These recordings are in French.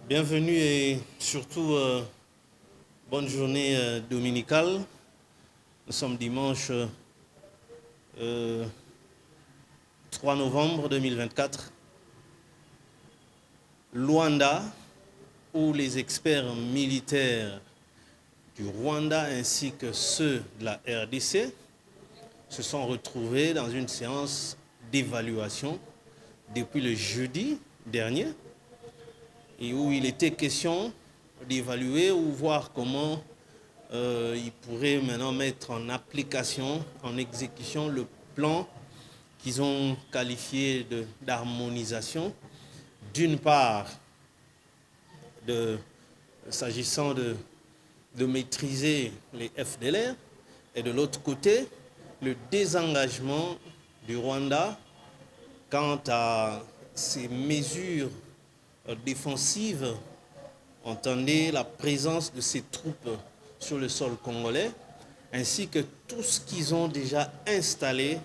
Bienvenue et surtout bonne journée dominicale. Nous sommes dimanche 3 novembre 2024. Luanda, où les experts militaires du Rwanda ainsi que ceux de la RDC se sont retrouvés dans une séance d'évaluation depuis le jeudi dernier et où il était question d'évaluer ou voir comment ils pourraient maintenant mettre en application, en exécution le plan qu'ils ont qualifié d'harmonisation, d'une part s'agissant de maîtriser les FDLR et de l'autre côté le désengagement du Rwanda quant à ces mesures défensives, entendez la présence de ces troupes sur le sol congolais, ainsi que tout ce qu'ils ont déjà installé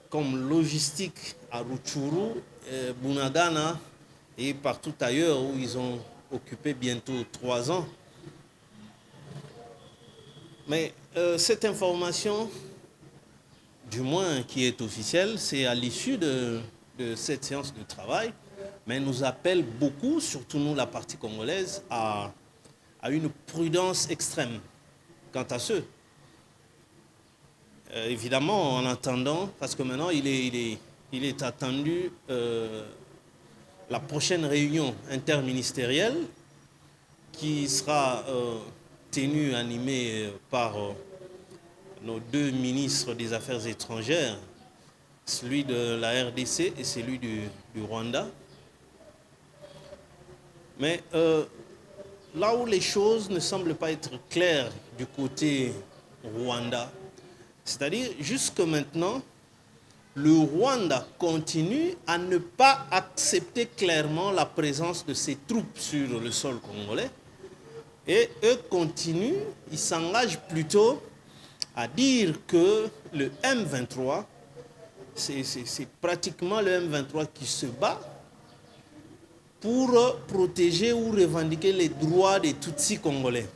comme logistique à Rutshuru, Bunagana et partout ailleurs où ils ont occupé bientôt 3 ans. Mais cette information, du moins qui est officielle, c'est à l'issue de cette séance de travail, mais nous appelle beaucoup, surtout nous la partie congolaise, à une prudence extrême quant à ceux. Évidemment, en attendant, parce que maintenant il est attendu la prochaine réunion interministérielle qui sera tenue, animée par nos deux ministres des Affaires étrangères, celui de la RDC et celui du Rwanda. Mais là où les choses ne semblent pas être claires du côté Rwanda, c'est-à-dire jusque maintenant, le Rwanda continue à ne pas accepter clairement la présence de ses troupes sur le sol congolais. Et eux continuent, ils s'engagent plutôt à dire que le M23, c'est pratiquement le M23 qui se bat pour protéger ou revendiquer les droits des Tutsis congolais.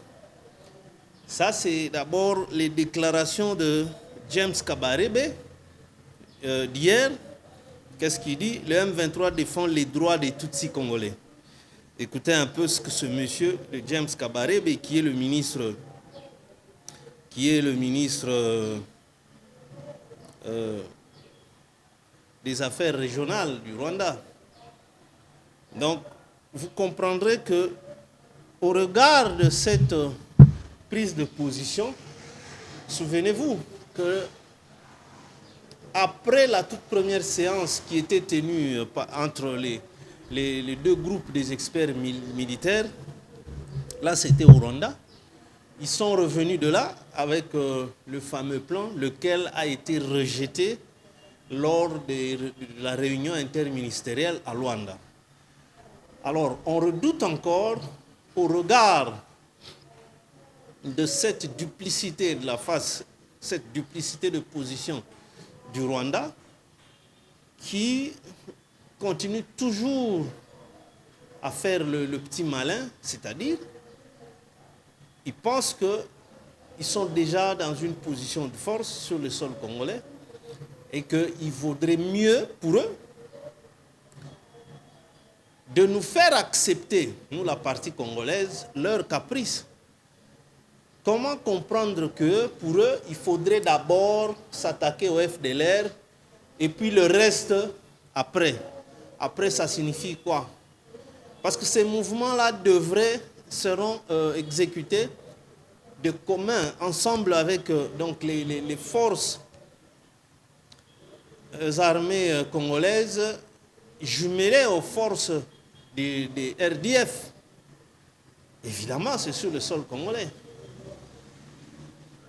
Ça, c'est d'abord les déclarations de James Kabarebe d'hier. Qu'est-ce qu'il dit? Le M23 défend les droits des Tutsis congolais. Écoutez un peu ce que ce monsieur, James Kabarebe, qui est le ministre des Affaires régionales du Rwanda. Donc, vous comprendrez que, au regard de cette prise de position, souvenez-vous que après la toute première séance qui était tenue entre les deux groupes des experts militaires, là c'était au Rwanda, ils sont revenus de là avec le fameux plan, lequel a été rejeté lors de la réunion interministérielle à Luanda. Alors, on redoute encore, au regard de cette duplicité de la face, cette duplicité de position du Rwanda, qui continue toujours à faire le petit malin, c'est-à-dire, ils pensent qu'ils sont déjà dans une position de force sur le sol congolais et qu'il vaudrait mieux pour eux de nous faire accepter, nous la partie congolaise, leur caprice. Comment comprendre que pour eux, il faudrait d'abord s'attaquer au FDLR et puis le reste après? Après, ça signifie quoi? Parce que ces mouvements-là seront exécutés de commun, ensemble avec donc les forces armées congolaises jumelées aux forces des RDF. Évidemment, c'est sur le sol congolais.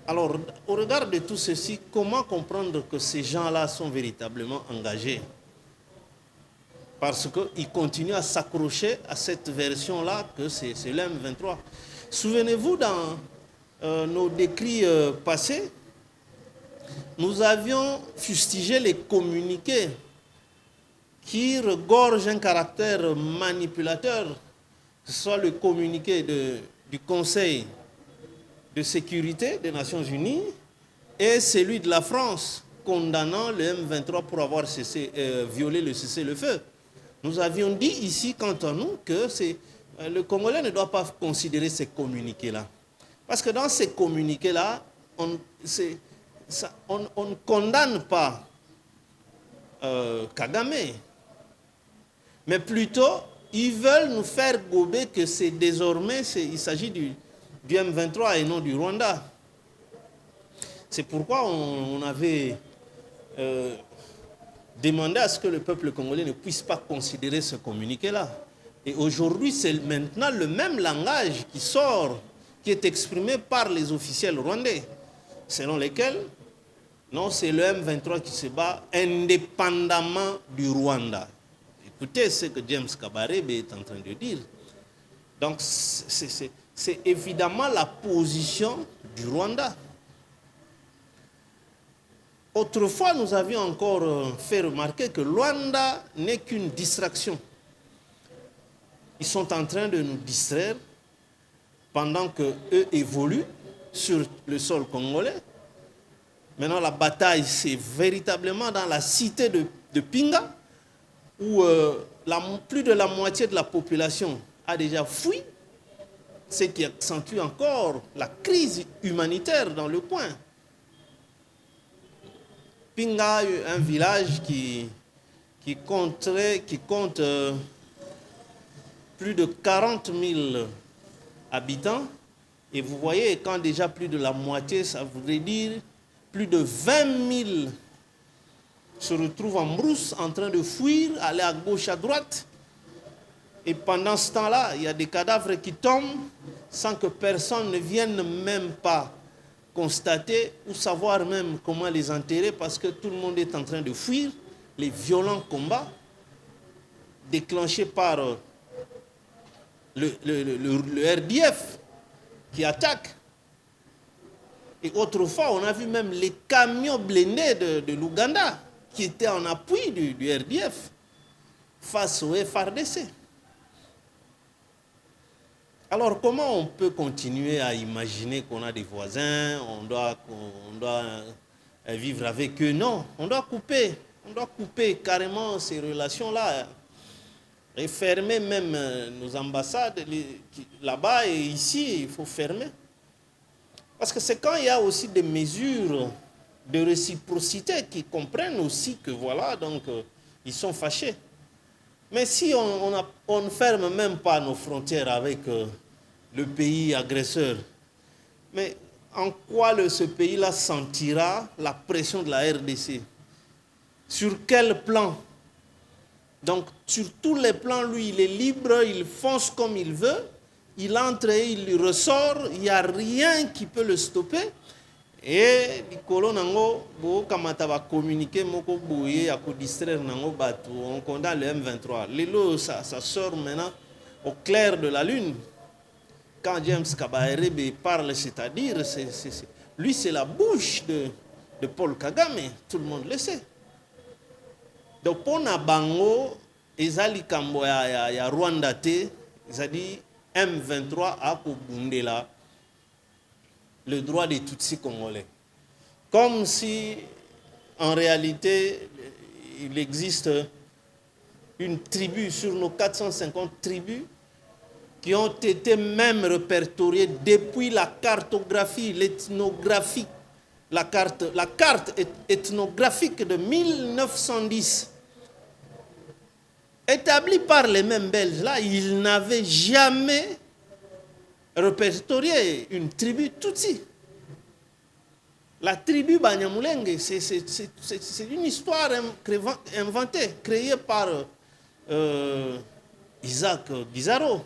Alors, au regard de tout ceci, comment comprendre que ces gens-là sont véritablement engagés? Parce qu'ils continuent à s'accrocher à cette version-là que c'est l'M23. Souvenez-vous, dans nos décrits passés, nous avions fustigé les communiqués qui regorgent un caractère manipulateur que ce soit le communiqué du Conseil de sécurité des Nations Unies et celui de la France condamnant le M23 pour avoir violé le cessez-le-feu. Nous avions dit ici, quant à nous, que le Congolais ne doit pas considérer ces communiqués-là. Parce que dans ces communiqués-là, on ne condamne pas Kagame, mais plutôt, ils veulent nous faire gober que c'est désormais, il s'agit du M23 et non du Rwanda. C'est pourquoi on avait demandé à ce que le peuple congolais ne puisse pas considérer ce communiqué-là. Et aujourd'hui, c'est maintenant le même langage qui sort, qui est exprimé par les officiels rwandais, selon lesquels, non, c'est le M23 qui se bat indépendamment du Rwanda. Écoutez ce que James Kabarebe est en train de dire. Donc, c'est évidemment la position du Rwanda. Autrefois, nous avions encore fait remarquer que le Rwanda n'est qu'une distraction. Ils sont en train de nous distraire pendant qu'eux évoluent sur le sol congolais. Maintenant, la bataille, c'est véritablement dans la cité de Pinga, où plus de la moitié de la population a déjà fui, ce qui accentue encore la crise humanitaire dans le coin. Pinga, un village qui compte plus de 40 000 habitants. Et vous voyez, quand déjà plus de la moitié, ça voudrait dire plus de 20 000 se retrouvent en brousse en train de fuir, aller à gauche, à droite. Et pendant ce temps-là, il y a des cadavres qui tombent sans que personne ne vienne même pas constater ou savoir même comment les enterrer parce que tout le monde est en train de fuir les violents combats déclenchés par le RDF qui attaque. Et autrefois, on a vu même les camions blindés de l'Ouganda qui étaient en appui du RDF face au FARDC. Alors, comment on peut continuer à imaginer qu'on a des voisins, on doit vivre avec eux? Non, on doit couper carrément ces relations-là et fermer même nos ambassades là-bas et ici, il faut fermer. Parce que c'est quand il y a aussi des mesures de réciprocité qui comprennent aussi que voilà, donc ils sont fâchés. Mais si on ne ferme même pas nos frontières avec le pays agresseur, mais en quoi ce pays-là sentira la pression de la RDC? Sur quel plan? Donc, sur tous les plans, lui, il est libre, il fonce comme il veut, il entre et il ressort, il n'y a rien qui peut le stopper. Et Nicolo Nango, Kamata va communiquer, Moko Bouye, à distraire Nango Batu, on condamne le M23. L'élo, ça sort maintenant au clair de la lune. Quand James Kabarebe parle, c'est-à-dire, lui, c'est la bouche de Paul Kagame, tout le monde le sait. Donc, pour Nabango, Ezali Kambo ya Rwanda te, Ezali M23 a Kobundela le droit des Tutsis congolais. Comme si, en réalité, il existe une tribu sur nos 450 tribus qui ont été même répertoriées depuis la cartographie, l'ethnographie, la carte ethnographique de 1910, établie par les mêmes Belges. Là, ils n'avaient jamais répertorié une tribu Tutsi. La tribu Banyamulenge, c'est une histoire inventée, créée par Isaac Guizaro.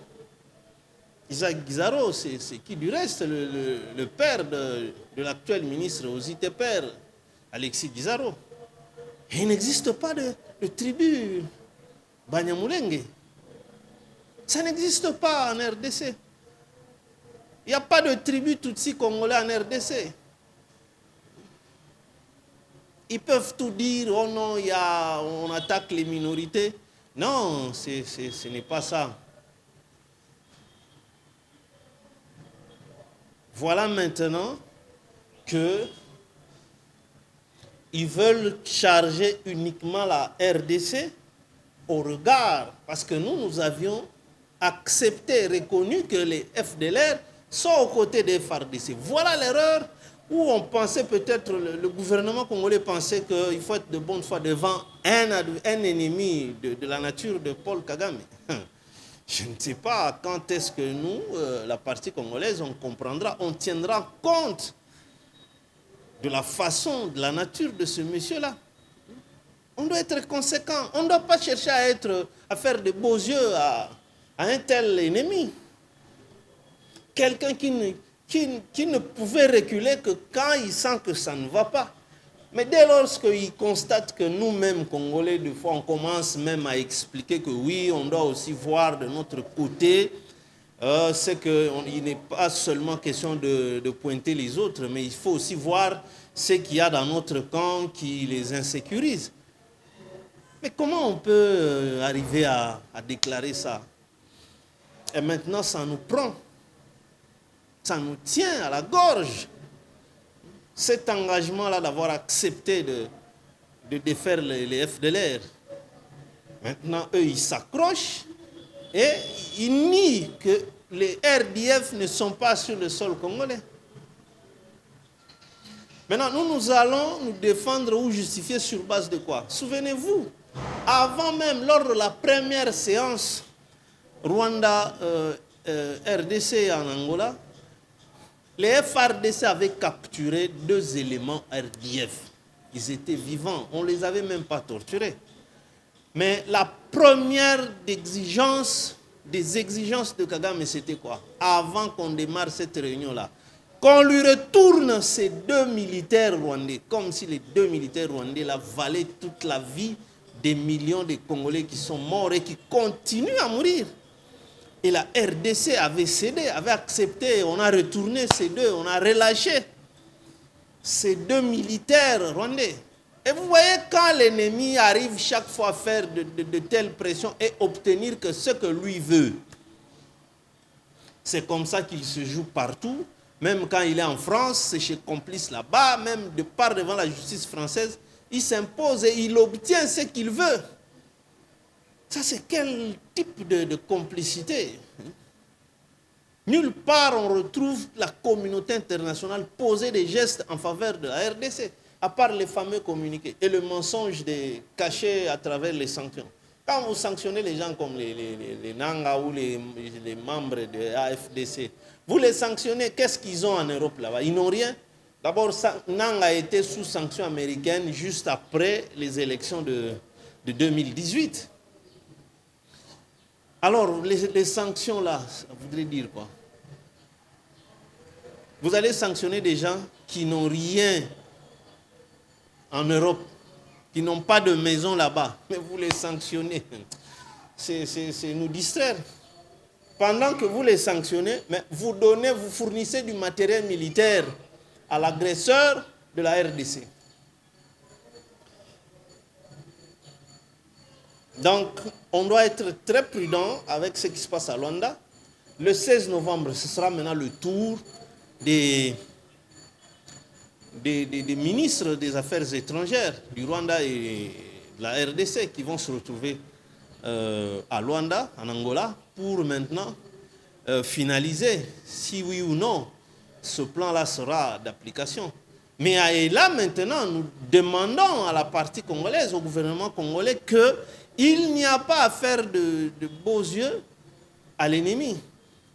Isaac Guizaro, c'est qui du reste le père de l'actuel ministre aux ITPR, Alexis Guizaro. Et il n'existe pas de tribu Banyamulenge. Ça n'existe pas en RDC. Il n'y a pas de tribu Tutsi congolais en RDC. Ils peuvent tout dire, oh non, on attaque les minorités. Non, ce n'est pas ça. Voilà maintenant que ils veulent charger uniquement la RDC au regard, parce que nous avions accepté, reconnu que les FDLR sont aux côtés des FARDC. Voilà l'erreur où on pensait peut-être, le gouvernement congolais pensait qu'il faut être de bonne foi devant un ennemi de la nature de Paul Kagame. Je ne sais pas quand est-ce que nous, la partie congolaise, on comprendra, on tiendra compte de la façon, de la nature de ce monsieur-là. On doit être conséquent. On ne doit pas chercher à faire de beaux yeux à un tel ennemi. Quelqu'un qui ne pouvait reculer que quand il sent que ça ne va pas. Mais dès lors qu'il constate que nous-mêmes, Congolais, des fois, on commence même à expliquer que oui, on doit aussi voir de notre côté, c'est qu'il n'est pas seulement question de pointer les autres, mais il faut aussi voir ce qu'il y a dans notre camp qui les insécurise. Mais comment on peut arriver à déclarer ça? Et maintenant, ça nous prend. Ça nous tient à la gorge. Cet engagement-là d'avoir accepté de défaire les FDLR. Maintenant, eux, ils s'accrochent et ils nient que les RDF ne sont pas sur le sol congolais. Maintenant, nous allons nous défendre ou justifier sur base de quoi? Souvenez-vous, avant même, lors de la première séance Rwanda-RDC en Angola, les FARDC avaient capturé 2 éléments RDF. Ils étaient vivants, on ne les avait même pas torturés. Mais la première des exigences de Kagame, c'était quoi? Avant qu'on démarre cette réunion-là, qu'on lui retourne ces 2 militaires rwandais, comme si les 2 militaires rwandais là valaient toute la vie des millions de Congolais qui sont morts et qui continuent à mourir. Et la RDC avait cédé, avait accepté, on a retourné ces 2, on a relâché ces 2 militaires rwandais. Et vous voyez, quand l'ennemi arrive chaque fois à faire de telles pressions et obtenir que ce que lui veut, c'est comme ça qu'il se joue partout. Même quand il est en France, c'est chez complice là-bas, même de part devant la justice française, il s'impose et il obtient ce qu'il veut. Ça, c'est quel type de complicité? Nulle part on retrouve la communauté internationale poser des gestes en faveur de la RDC, à part les fameux communiqués et le mensonge caché à travers les sanctions. Quand vous sanctionnez les gens comme les Nanga ou les membres de l'AFDC, vous les sanctionnez, qu'est-ce qu'ils ont en Europe là-bas? Ils n'ont rien. D'abord, Nanga a été sous sanction américaine juste après les élections de 2018. Alors, les sanctions là, ça voudrait dire quoi? Vous allez sanctionner des gens qui n'ont rien en Europe, qui n'ont pas de maison là-bas, mais vous les sanctionnez. C'est nous distraire. Pendant que vous les sanctionnez, mais vous fournissez du matériel militaire à l'agresseur de la RDC. Donc, on doit être très prudent avec ce qui se passe à Luanda. Le 16 novembre, ce sera maintenant le tour des ministres des Affaires étrangères du Rwanda et de la RDC qui vont se retrouver à Luanda, en Angola, pour maintenant finaliser si oui ou non ce plan-là sera d'application. Mais là maintenant, nous demandons à la partie congolaise, au gouvernement congolais, qu'il n'y a pas à faire de beaux yeux à l'ennemi.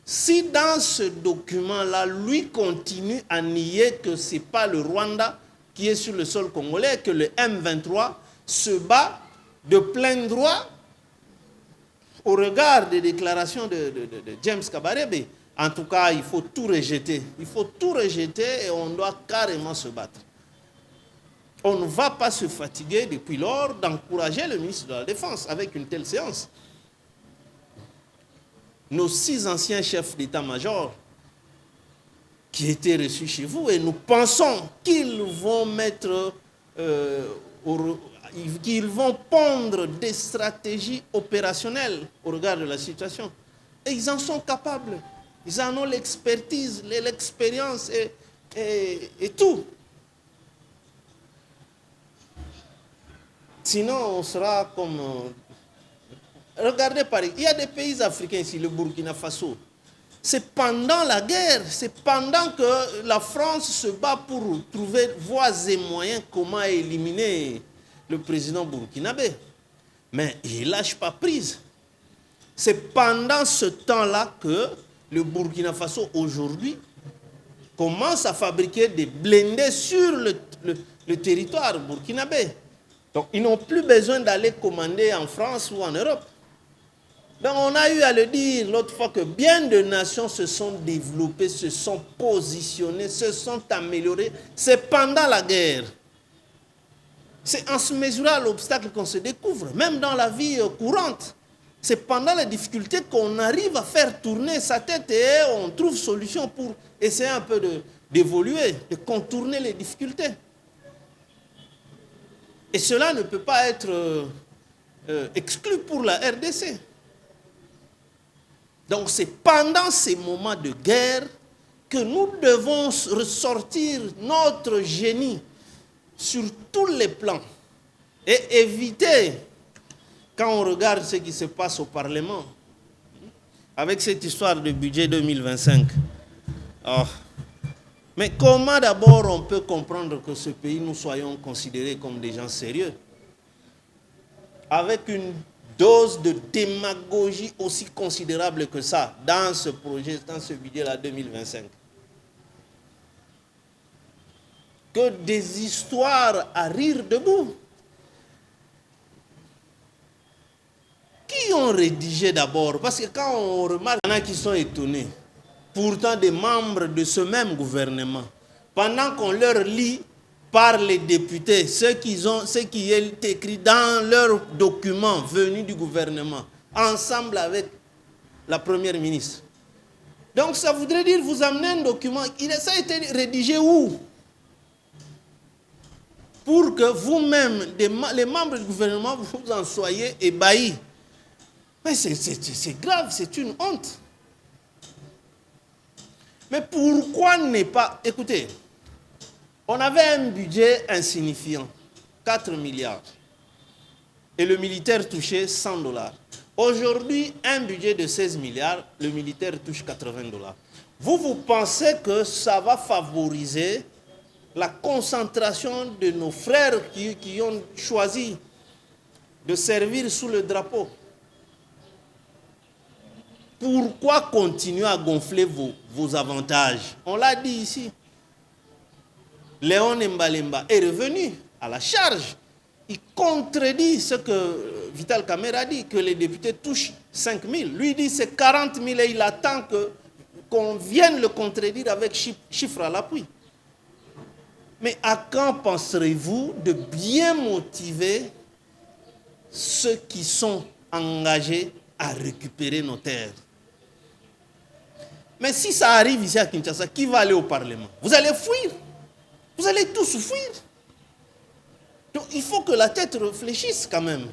Si dans ce document-là, lui continue à nier que ce n'est pas le Rwanda qui est sur le sol congolais, que le M23 se bat de plein droit au regard des déclarations de James Kabarebe, en tout cas, il faut tout rejeter. Il faut tout rejeter et on doit carrément se battre. On ne va pas se fatiguer depuis lors d'encourager le ministre de la Défense avec une telle séance. Nos 6 anciens chefs d'état-major qui étaient reçus chez vous, et nous pensons qu'ils vont qu'ils vont pondre des stratégies opérationnelles au regard de la situation. Et ils en sont capables. Ils en ont l'expertise, l'expérience et tout. Sinon, on sera comme... regardez Paris, il y a des pays africains ici, le Burkina Faso. C'est pendant la guerre, c'est pendant que la France se bat pour trouver voies et moyens comment éliminer le président burkinabé. Mais il ne lâche pas prise. C'est pendant ce temps-là que le Burkina Faso, aujourd'hui, commence à fabriquer des blindés sur le territoire burkinabé. Donc, ils n'ont plus besoin d'aller commander en France ou en Europe. Donc, on a eu à le dire l'autre fois que bien de nations se sont développées, se sont positionnées, se sont améliorées. C'est pendant la guerre. C'est en se mesurant à l'obstacle qu'on se découvre, même dans la vie courante. C'est pendant les difficultés qu'on arrive à faire tourner sa tête et on trouve solution pour essayer un peu d'évoluer, de contourner les difficultés. Et cela ne peut pas être exclu pour la RDC. Donc c'est pendant ces moments de guerre que nous devons ressortir notre génie sur tous les plans et éviter, quand on regarde ce qui se passe au Parlement, avec cette histoire de budget 2025. Oh. Mais comment d'abord on peut comprendre que ce pays, nous soyons considérés comme des gens sérieux, avec une dose de démagogie aussi considérable que ça dans ce projet, dans ce budget-là 2025. Que des histoires à rire debout. Qui ont rédigé d'abord? Parce que quand on remarque, il y en a qui sont étonnés. Pourtant des membres de ce même gouvernement. Pendant qu'on leur lit par les députés, ce qui est écrit dans leurs documents venus du gouvernement, ensemble avec la première ministre. Donc ça voudrait dire vous amenez un document, ça a été rédigé où? Pour que vous-même, les membres du gouvernement, vous en soyez ébahis. Mais c'est grave, c'est une honte. Mais pourquoi ne pas... Écoutez, on avait un budget insignifiant, 4 milliards. Et le militaire touchait 100 $. Aujourd'hui, un budget de 16 milliards, le militaire touche 80 $. Vous pensez que ça va favoriser la concentration de nos frères qui ont choisi de servir sous le drapeau? Pourquoi continuer à gonfler vos avantages? On l'a dit ici. Léon Mbalemba est revenu à la charge. Il contredit ce que Vital Kamerhe a dit, que les députés touchent 5 000. Lui dit c'est 40 000 et il attend qu'on vienne le contredire avec chiffres à l'appui. Mais à quand penserez-vous de bien motiver ceux qui sont engagés à récupérer nos terres? Mais si ça arrive ici à Kinshasa, qui va aller au Parlement? Vous allez fuir. Vous allez tous fuir. Donc il faut que la tête réfléchisse quand même.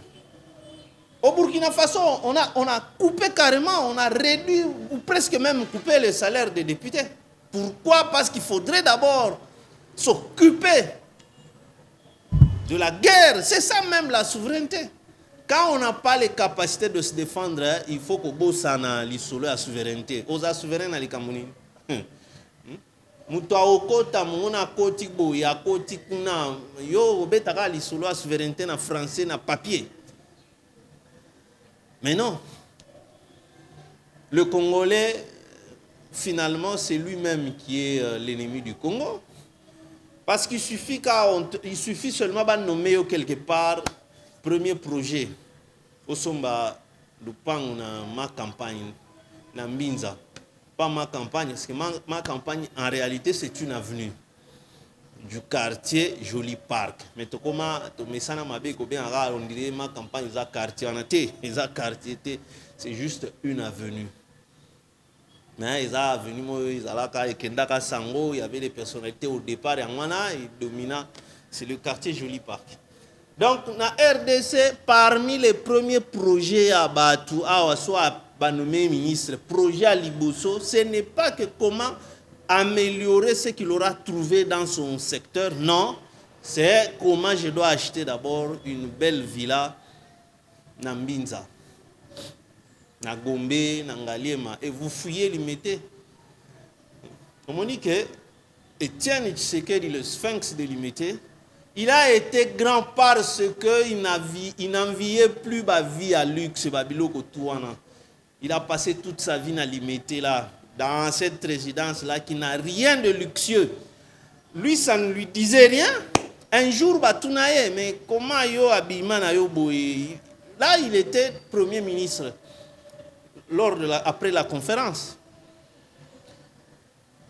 Au Burkina Faso, on a coupé carrément, on a réduit ou presque même coupé le salaire des députés. Pourquoi? Parce qu'il faudrait d'abord s'occuper de la guerre. C'est ça même la souveraineté. Quand on n'a pas les capacités de se défendre, il faut que Bossana l'isole la souveraineté. Osa souverain na likamuni. Muto okota mona koti bo ya koti kuna yo betaka l'isole la souveraineté na français na papier. Mais non. Le Congolais finalement c'est lui-même qui est l'ennemi du Congo. Parce qu'il suffit seulement de nommer quelque part premier projet au Somba Lupang na ma campagne na Mbinza. Pas ma campagne, parce que ma campagne en réalité c'est une avenue du quartier Joli Park. Mais to comment to mesana mabe ko bien on dirait ma campagne za quartier en été, quartier c'est juste une avenue. Mais ils ont venu, ils allaient Kendaka Sango, il y avait des personnalités au départ, et dominant, c'est le quartier Joli Park. Donc, la RDC, parmi les premiers projets à Batu, soit nommé ministre, projet à Liboso, ce n'est pas que comment améliorer ce qu'il aura trouvé dans son secteur, non, c'est comment je dois acheter d'abord une belle villa na Mbinza, na Gombe, na Ngaliema, et vous fouillez, les mettez. On dit que Étienne Tshisekedi, le sphinx de l'imité, il a été grand parce qu'il n'enviait plus la vie à luxe, il a passé toute sa vie à l'imité là, dans cette résidence-là qui n'a rien de luxueux. Lui, ça ne lui disait rien. Un jour, mais comment yo habillement yo boy? Là, il était Premier ministre après la conférence.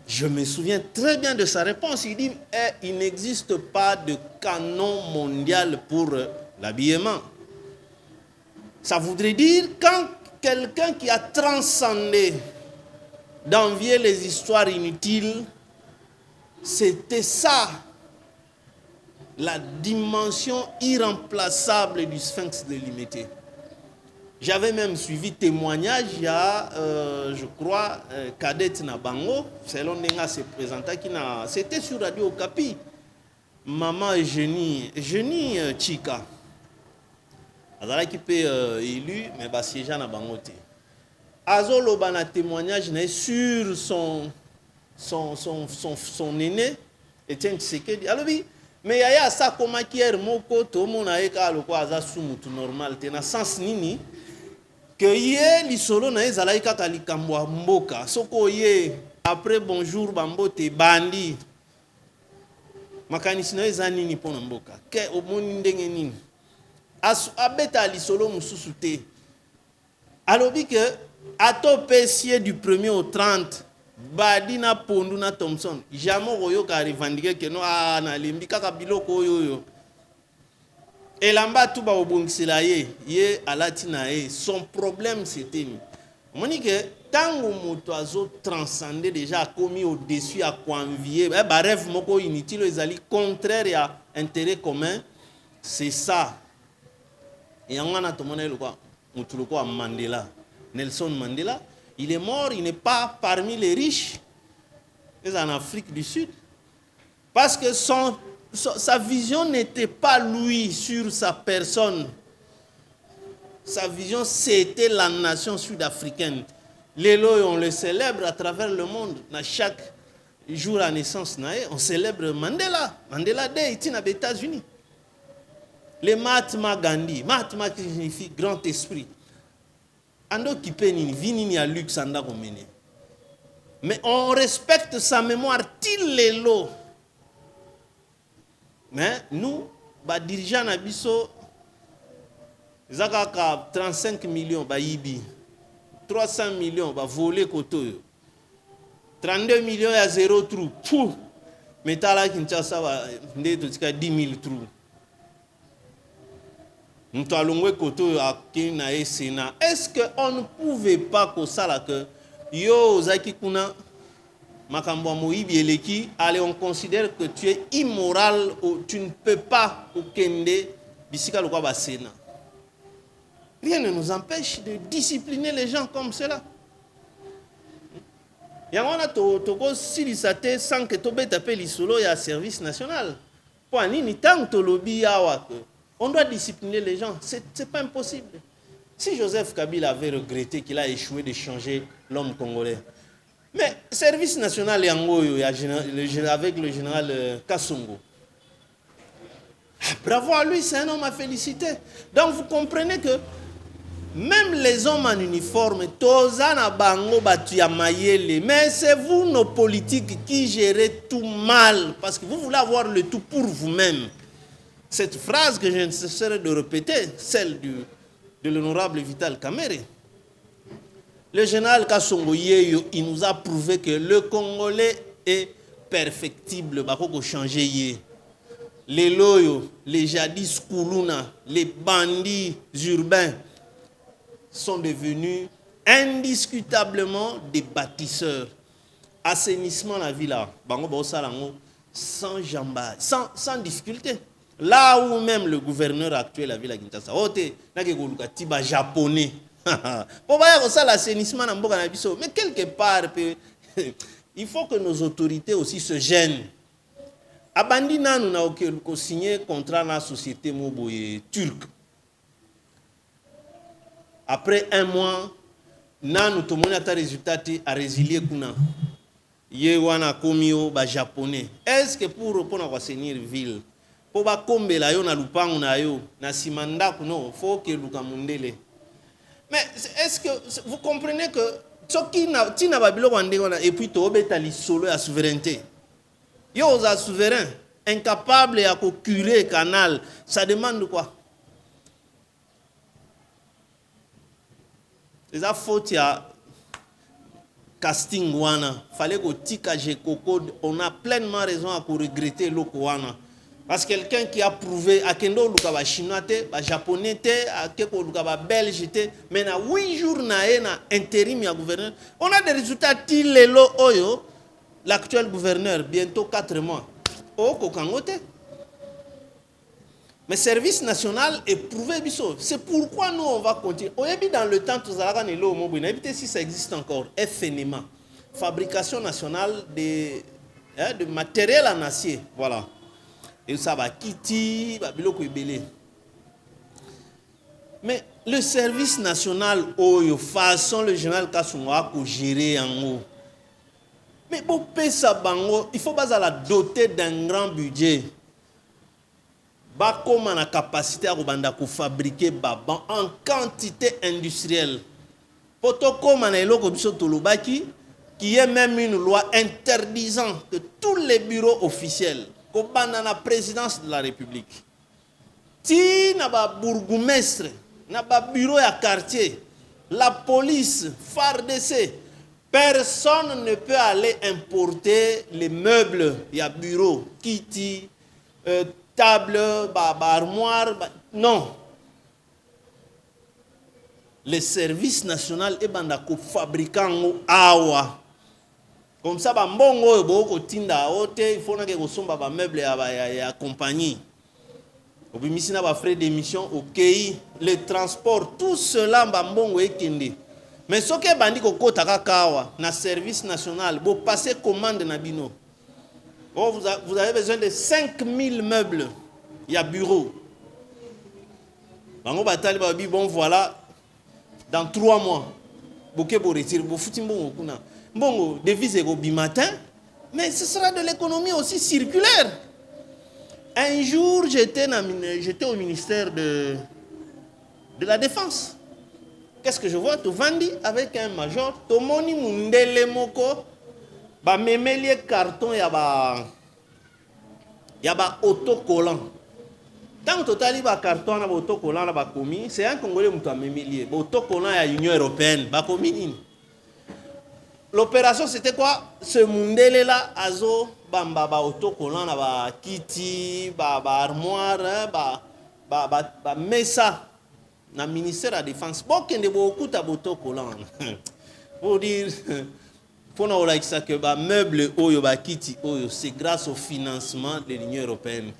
Je me souviens très bien de sa réponse. Il dit il n'existe pas de canon mondial pour l'habillement. Ça voudrait dire quand quelqu'un qui a transcendé d'envier les histoires inutiles, c'était ça, la dimension irremplaçable du sphinx de l'imité. J'avais même suivi témoignage, il y a, je crois, Kadete Nabango, selon Nenga se présenta, c'était sur Radio Okapi. Maman Eugénie Chika. Elle qui peut élu, mais bah siège na bangote. Azolo bana témoignage sur son aîné, Etienne Tshisekedi. Alors oui, mais yaya ça comme hier moko to mona eka loko aza sumutu normal te na sens nini que ye lisolo na ezala kaka likambo mboka soko ye après bonjour bambote bandi makanisi na eza nini pona mboka ke omoni ndenge nini abeta lisolo mususu te alobi que ato pesier du 1er au 30 Badina Ponduna Thompson jamais oyoka revendiquer que no na limbi kaka biloko oyo elamba tuba obongisela ye alatina ye son problème c'était monique tango moto azo transcender déjà commis au-dessus à convier ba rêve moko inutile ezali contraire à intérêt commun c'est ça et on a tomona le quoi mutuluko a Mandela Nelson Mandela. Il est mort, il n'est pas parmi les riches, mais en Afrique du Sud. Parce que sa vision n'était pas lui sur sa personne. Sa vision, c'était la nation sud-africaine. Les lois, on le célèbre à travers le monde. À chaque jour à naissance, on célèbre Mandela. Mandela Day, il est aux États-Unis. Les Mahatma Gandhi. Mahatma qui signifie grand esprit. Ando kipeni vini à luxe anda komene. Mais on respecte sa mémoire til lelo. Mais nous, ba dirigeant na biso zakaka 35 millions ba yibi. 300 millions ba voler koto. 32 millions ya zéro trou. Pou. Metala Kinshasa ba ndeto tika 10 000 trous. Est-ce qu'on ne pouvait pas que ça que yo zaki kuna makambo moibi eleki allez on considère que tu es immoral ou tu ne peux pas au kende bisika lokwa ba sena. Rien ne nous empêche de discipliner les gens comme cela. Yangona to ko silisate sans que tobe taper lisolo ya service national. Pour nini tant to lobby yawa que on doit discipliner les gens. Ce n'est pas impossible. Si Joseph Kabila avait regretté qu'il a échoué de changer l'homme congolais, mais service national avec le général Kassongo, bravo à lui, c'est un homme à féliciter. Donc vous comprenez que même les hommes en uniforme, mais c'est vous, nos politiques, qui gérez tout mal, parce que vous voulez avoir le tout pour vous-même. Cette phrase que je ne cesserai de répéter, celle de l'honorable Vital Kamerhe. Le général Kassongo, il nous a prouvé que le Congolais est perfectible. Les loyaux, les jadis Koulouna, les bandits urbains sont devenus indiscutablement des bâtisseurs. Assainissement la ville, sans jambage, sans difficulté. Là où même le gouverneur actuel de la ville de Kinshasa, tiba japonais, Pour voir ça, l'assainissement dans Mboka Nabiso. Mais quelque part, il faut que nos autorités aussi se gênent. Abandi nanu na signé contrat na société moboye turque. Après un mois, nanu to moni ata résultat a résilier kuna. Ye wana komio ba japonais. Est-ce que pour répondre à assainir ville, pour ba kombela yo na lupangu na yo, na simanda kuno, faut que luka mundele. Mais est-ce que vous comprenez que Tsoki na tina babilo wande wana et puis to obeta li solo ya souveraineté. Yo oza souverain, incapable à curer canal, ça demande quoi? C'est ça faute ya casting wana. Fallait que tika jekoko, on a pleinement raison à regretter loko wana. Parce que quelqu'un qui a prouvé à kendo luka ba chinois te, ba japonais te, à keko luka ba belge te, mais na 8 jours na intérim ya gouverneur, on a des résultats tilelo oyo. L'actuel gouverneur, bientôt 4 mois, au Kokangote. Mais service national est prouvé. C'est pourquoi nous, on va continuer. Dans le temps, si ça existe encore, FNMA, fabrication nationale de matériel en acier. Voilà. Et ça va quitter, mais le service national, façon le général Kassouma pour gérer en haut. Mais pour payer ça, il faut pas la doter d'un grand budget. Comme on a capacité à fabriquer en quantité industrielle. Pour tout comme on a qui est même une loi interdisant que tous les bureaux officiels, comme la présidence de la République, si n'a pas bourgmestre, n'a pas bureau à quartier, la police, FARDC, personne ne peut aller importer les meubles, il y a bureau, kiti, table, armoire, non. Le service national est bandako fabricant awa. Comme ça, mbongo boko tinda ote, il faut que kosomba ba meuble ya compagnie. Obimisina ba frais d'émission, OK, le transport, tout cela mbongo ekende. Mais ce qui est bandit kota kakawa na service national, vous passez commande na bino. Oh, vous avez besoin de 5000 meubles. Il y a bureau. Bon voilà, dans 3 mois, vous retirez, vous foutez bon, devise au matin, mais ce sera de l'économie aussi circulaire. Un jour, j'étais au ministère de la Défense. Qu'est-ce que je vois? Tu vandi avec un major, tu moni mundele moko, ba memeli carton ya ba autocollant. Tant que tu as ba carton na ba autocollant na ba komi, c'est un Congolais mutu a memeli ba autocollant ya Union européenne, ba komi nini. L'opération c'était quoi? Ce mundele là azo bamba ba autocollant na ba kiti, ba armoire, ba mesa. Dans le ministère de la Défense, il y a beaucoup de autocollants. Pour dire, pour nous dire que les meubles, c'est grâce au financement de l'Union européenne.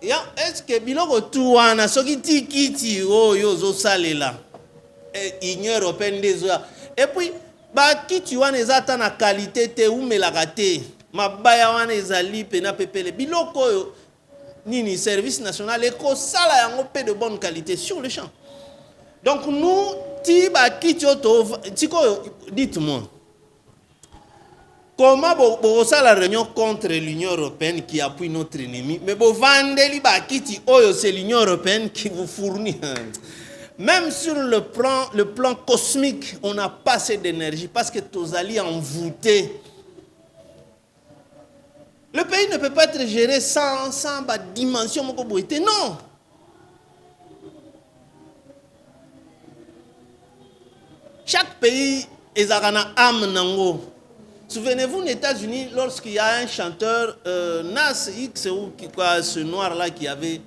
Est-ce que biloko tuana soki tikiti oyo sale là Union européenne déjà et puis ba kiti wana ezata na qualité te ou melakate mabaya wana ezali pena pepele biloko oyo Nini service national et que ça là un peu de bonne qualité sur le champ. Donc nous dites-moi comment vous ça la réunion contre l'Union européenne qui appuie notre ennemi mais vous vendez ba kiti oyo c'est l'Union européenne qui vous fournit. Même sur le plan cosmique, on n'a pas assez d'énergie parce que tous alliés envoûtés. Le pays ne peut pas être géré sans la dimension mokoboité. Non. Chaque pays est à âme nango. Souvenez-vous, aux États-Unis, lorsqu'il y a un chanteur, Nas X ou quoi, ce noir-là qui avait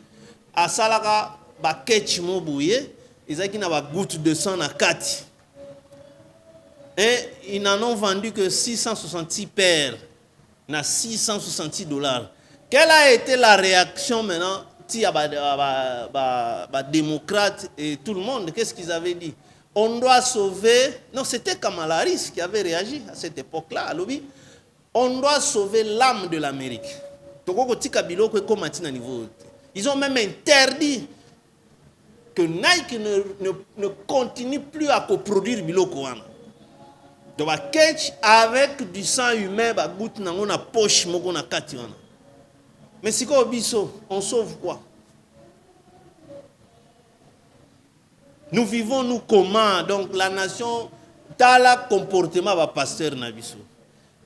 à Salaka, Baketch Mobouye, ils ont une goutte de sang à 4. Et ils n'en ont vendu que 666 paires. $666. Quelle a été la réaction maintenant? démocrates et tout le monde, qu'est-ce qu'ils avaient dit? On doit sauver... Non, c'était Kamala Harris qui avait réagi à cette époque-là, à lobby. On doit sauver l'âme de l'Amérique. Ils ont même interdit que Nike ne continue plus à coproduire Biloko. Donc, avec du sang humain, on a poche, on a kati. Mais si on sauve quoi? Nous vivons, nous, comment? Donc, la nation, dans le comportement du pasteur Nabiso.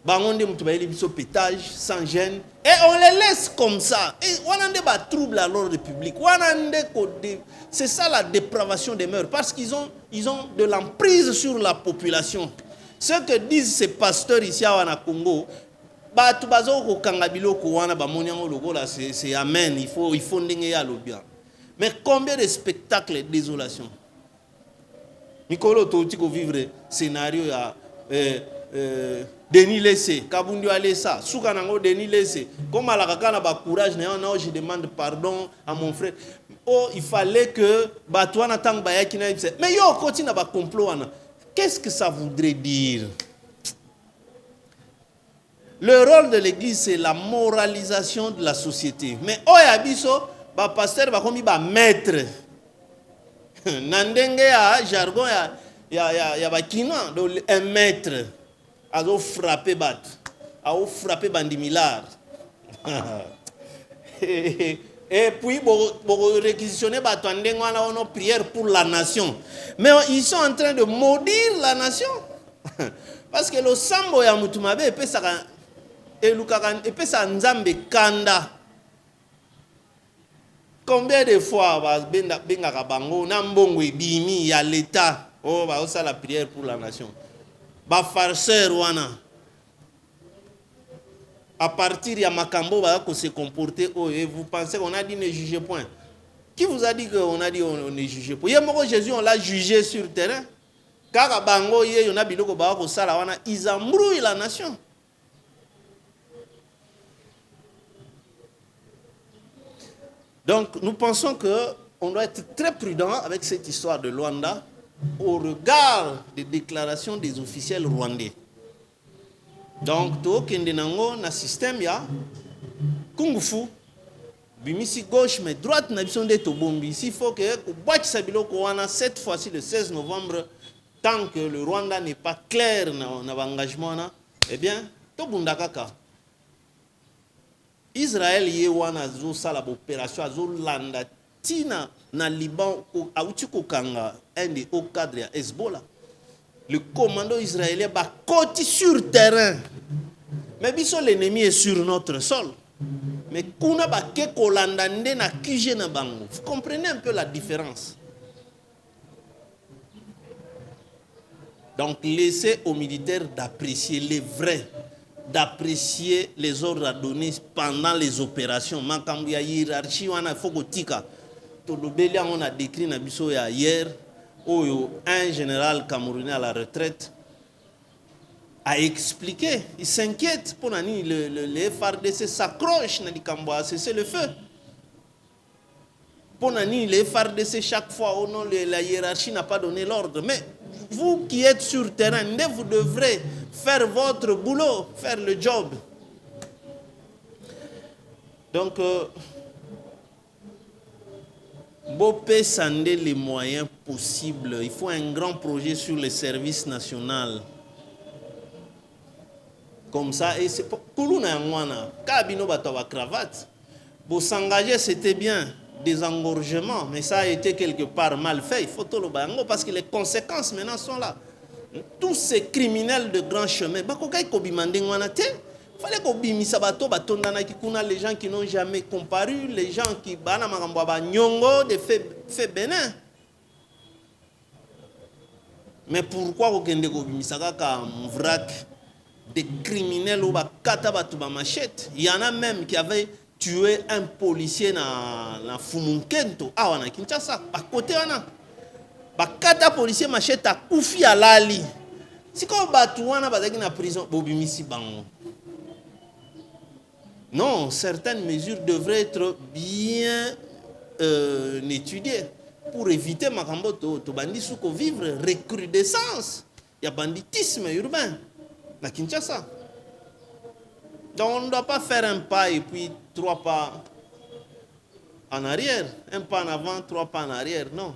On a pétage, sans gêne. Et on les laisse comme ça. Et on a des troubles à l'ordre public. C'est ça la dépravation des mœurs. Parce qu'ils ont de l'emprise sur la population. Ce que disent ces pasteurs ici à Congo, c'est amen. Il faut bien. Mais combien de spectacles de désolation? Nicolo Totiko vivre scénario à Denis Lessé, Kabundu Alessa, Soukanango Denis Lessé. Comme à la Rakana ba courage, non, je demande pardon à mon frère. Oh, il fallait que Batouana Tang Bayakina. Mais yo, continue à complot. Qu'est-ce que ça voudrait dire? Le rôle de l'église, c'est la moralisation de la société. Mais oh, yabiso, ba pasteur ba komi ba maître. Nandenge ya jargon ya ba kina, donc un maître. Azo frappé bat, azo frappé bandimilar. Et puis pour réquisitionner une prière pour la nation. Mais ils sont en train de maudire la nation. Parce que le sambo ya mutumabe et ça nzambe kanda. Combien de fois benga bango na mbongo ebimi ya l'état oh ba ça la prière pour la nation. Ba farceur wana à partir de Makambo va se comporter oh, et vous pensez qu'on a dit ne jugez point. Qui vous a dit qu'on a dit on ne juge point? Jésus on l'a jugé sur terrain. Car bango ye on a biloko ba ko sala wana ils embrouillent la nation. Donc nous pensons que on doit être très prudent avec cette histoire de Luanda au regard des déclarations des officiels rwandais. Donc, to kende nango na système ya kungufu bimisi gauche mais droite na biso nde to bombi. S'il faut que boîte sabiloko wana cette fois-ci le 16 novembre tant que le Rwanda n'est pas clair na engagement na eh bien to bunda kaka. Israël ye wana zo sala opération zo landa tina na Liban auti ko kanga un des hauts cadres ya Hezbollah. Le commando israélien va côté sur terrain. Mais biso l'ennemi est sur notre sol. Mais kuna ba ke kolandande na kije na bango. Vous comprenez un peu la différence. Donc laissez aux militaires d'apprécier les vrais, d'apprécier les ordres à donner pendant les opérations. Makambu ya hiérarchie wana foko tika. To lobelia on a décrit na biso ya hier. Un général camerounais à la retraite a expliqué, il s'inquiète pour le FARDC s'accroche dans le cesser le feu. Pour le FARDC chaque fois, oh non, la hiérarchie n'a pas donné l'ordre. Mais vous qui êtes sur terrain, vous devrez faire votre boulot, faire le job. Donc, Bopé Sandé les moyens possibles. Il faut un grand projet sur le service national. Comme ça, et c'est pour Koulouna Mwana, Kabino Batawa cravate. Pour s'engager, c'était bien, des engorgements, mais ça a été quelque part mal fait. Il faut tout le bango parce que les conséquences maintenant sont là. Tous ces criminels de grand chemin, il fallait qu'on bimisa bato batondana kikuna les gens qui n'ont jamais comparu, les gens qui bana magambwa nyongo de fait bénin. Mais pourquoi vous kende ko bimisa ka vrac des criminels ou bakata batu ba machette? Il y en a même qui avaient tué un policier na Fumunkento ah wana Kinshasa à côté wana. Bakata policier machette a koufi alali. Si ko batu wana bazaki na prison bobimisi bango. Non, certaines mesures devraient être bien étudier pour éviter makambo to bandi suko vivre recrudescence. Il y a banditisme urbain na Kinshasa. Donc on ne doit pas faire un pas et puis 3 pas en arrière. Un pas en avant, 3 pas en arrière, non.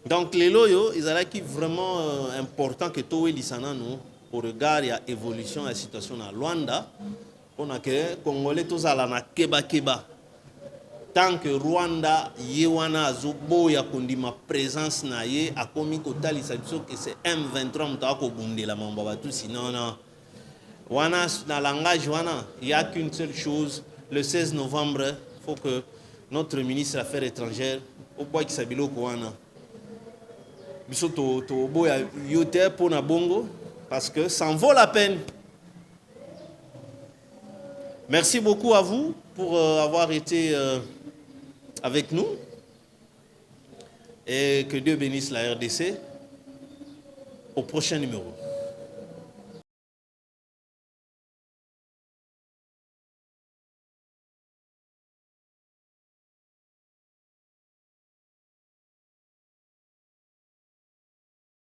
Donc les loyaux, ils sont vraiment important que tout le monde au regard de l'évolution de la situation à Luanda. On a que les Congolais tous à la keba. Tant que Rwanda yewana azobo ya kondima présence na ye a komi kotali sabiso que c'est M23 mutaka ko bundela mamba batu sinon non. Wana dans langage wana, il y a qu'une seule chose, le 16 novembre, il faut que notre ministre des Affaires étrangères au bois qui s'abilo ko wana. Biso to boya yote pour na bongo parce que ça en vaut la peine. Merci beaucoup à vous pour avoir été avec nous et que Dieu bénisse la RDC. Au prochain numéro.